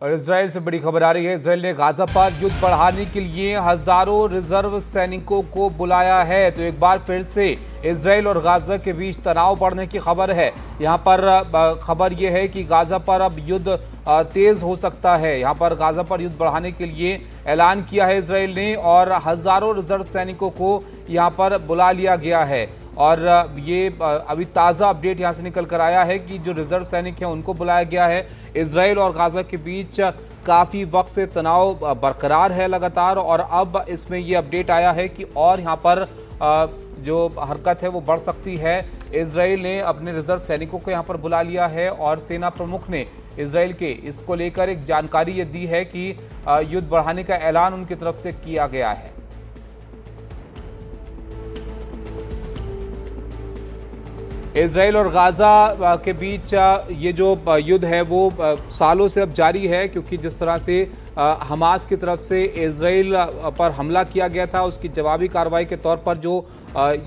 और इजराइल से बड़ी खबर आ रही है। इजराइल ने गाजा पर युद्ध बढ़ाने के लिए हजारों रिजर्व सैनिकों को बुलाया है। तो एक बार फिर से इजराइल और गाजा के बीच तनाव बढ़ने की खबर है। यहां पर खबर यह है कि गाजा पर अब युद्ध तेज हो सकता है। यहां पर गाजा पर युद्ध बढ़ाने के लिए ऐलान किया है इजराइल ने और हजारों रिजर्व सैनिकों को यहां पर बुला लिया गया है। और ये अभी ताज़ा अपडेट यहाँ से निकल कर आया है कि जो रिजर्व सैनिक हैं उनको बुलाया गया है। इजराइल और गाजा के बीच काफ़ी वक्त से तनाव बरकरार है लगातार, और अब इसमें ये अपडेट आया है कि और यहाँ पर जो हरकत है वो बढ़ सकती है। इजराइल ने अपने रिजर्व सैनिकों को यहाँ पर बुला लिया है और सेना प्रमुख ने इजराइल के इसको लेकर एक जानकारी ये दी है कि युद्ध बढ़ाने का ऐलान उनकी तरफ से किया गया है। इजराइल और गाजा के बीच ये जो युद्ध है वो सालों से अब जारी है, क्योंकि जिस तरह से हमास की तरफ से इजराइल पर हमला किया गया था, उसकी जवाबी कार्रवाई के तौर पर जो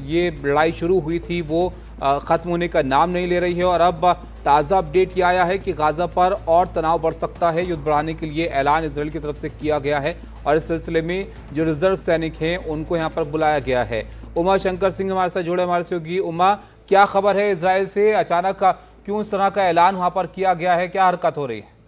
ये लड़ाई शुरू हुई थी वो ख़त्म होने का नाम नहीं ले रही है। और अब ताज़ा अपडेट ये आया है कि गाजा पर और तनाव बढ़ सकता है। युद्ध बढ़ाने के लिए ऐलान इजराइल की तरफ से किया गया है और इस सिलसिले में जो रिजर्व सैनिक हैं उनको यहाँ पर बुलाया गया है। उमा शंकर सिंह हमारे साथ जुड़े, हमारे से होगी। उमा, क्या खबर है इजराइल से? अचानक क्यों इस तरह का ऐलान वहां पर किया गया है? क्या हरकत हो रही है?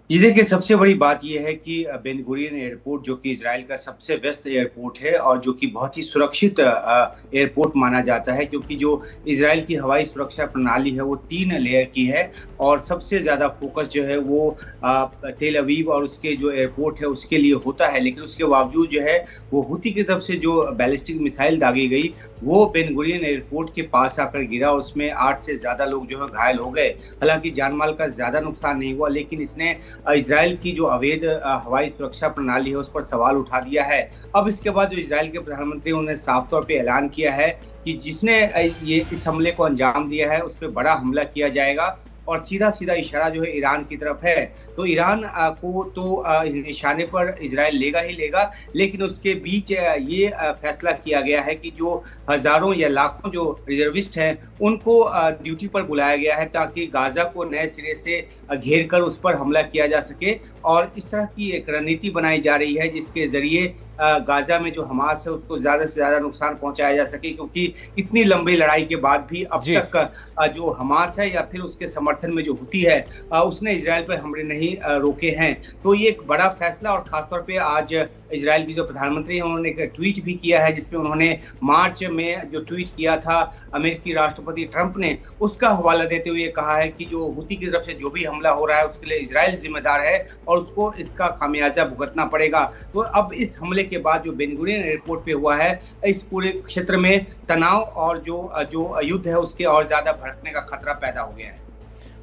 जी देखिए, सबसे बड़ी बात यह है कि बेन गुरियन एयरपोर्ट जो कि इजराइल का सबसे व्यस्त एयरपोर्ट है और जो कि बहुत ही सुरक्षित एयरपोर्ट माना जाता है, क्योंकि जो इजराइल की हवाई सुरक्षा प्रणाली है वो 3 लेयर की है और सबसे ज़्यादा फोकस जो है वो तेल अवीव और उसके जो एयरपोर्ट है उसके लिए होता है। लेकिन उसके बावजूद जो है वो हुती की तरफ से जो बैलिस्टिक मिसाइल दागी गई वो बेन गुरियन एयरपोर्ट के पास आकर गिरा। उसमें 8 से ज़्यादा लोग जो है घायल हो गए। हालांकि जानमाल का ज़्यादा नुकसान नहीं हुआ, लेकिन इसने इजराइल की जो अवैध हवाई सुरक्षा प्रणाली है उस पर सवाल उठा दिया है। अब इसके बाद जो इजराइल के प्रधानमंत्री उन्होंने साफ तौर पे ऐलान किया है कि जिसने ये इस हमले को अंजाम दिया है उस पर बड़ा हमला किया जाएगा, और सीधा सीधा इशारा जो है ईरान की तरफ है। तो ईरान को तो निशाने पर इजराइल लेगा ही लेगा, लेकिन उसके बीच ये फैसला किया गया है कि जो हजारों या लाखों जो रिजर्विस्ट हैं उनको ड्यूटी पर बुलाया गया है ताकि गाजा को नए सिरे से घेर कर उस पर हमला किया जा सके। और इस तरह की एक रणनीति बनाई जा रही है जिसके जरिए गाजा में जो हमास है उसको ज्यादा से ज्यादा नुकसान पहुंचाया जा सके, क्योंकि इतनी लंबी लड़ाई के बाद भी अब तक जो हमास है या फिर उसके समर्थन में जो हुती है उसने इजराइल पर हमले नहीं रोके हैं। तो ये एक बड़ा फैसला, और खासतौर पे आज इजराइल की जो प्रधानमंत्री हैं उन्होंने एक ट्वीट भी किया है जिसमें उन्होंने मार्च में जो ट्वीट किया था अमेरिकी राष्ट्रपति ट्रंप ने, उसका हवाला देते हुए कहा है कि जो हुती की तरफ से जो भी हमला हो रहा है उसके लिए इजराइल जिम्मेदार है और उसको इसका खामियाजा भुगतना पड़ेगा। तो अब इस हमले के बाद जो बेन गुरियन एयरपोर्ट पे हुआ है, इस पूरे क्षेत्र में तनाव और जो युद्ध है उसके और ज्यादा भड़कने का खतरा पैदा हो गया है।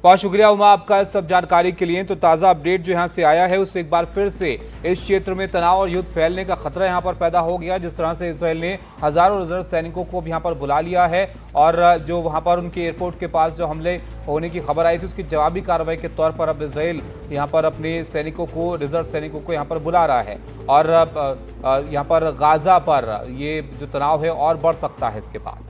बहुत शुक्रिया उमा आपका सब जानकारी के लिए। तो ताज़ा अपडेट जो यहाँ से आया है उससे एक बार फिर से इस क्षेत्र में तनाव और युद्ध फैलने का खतरा यहाँ पर पैदा हो गया। जिस तरह से इजराइल ने हजारों रिजर्व सैनिकों को भी यहाँ पर बुला लिया है और जो वहाँ पर उनके एयरपोर्ट के पास जो हमले होने की खबर आई थी उसकी जवाबी कार्रवाई के तौर पर अब इजराइल यहाँ पर अपने सैनिकों को, रिजर्व सैनिकों को यहाँ पर बुला रहा है। और यहाँ पर गाजा पर ये जो तनाव है और बढ़ सकता है इसके बाद।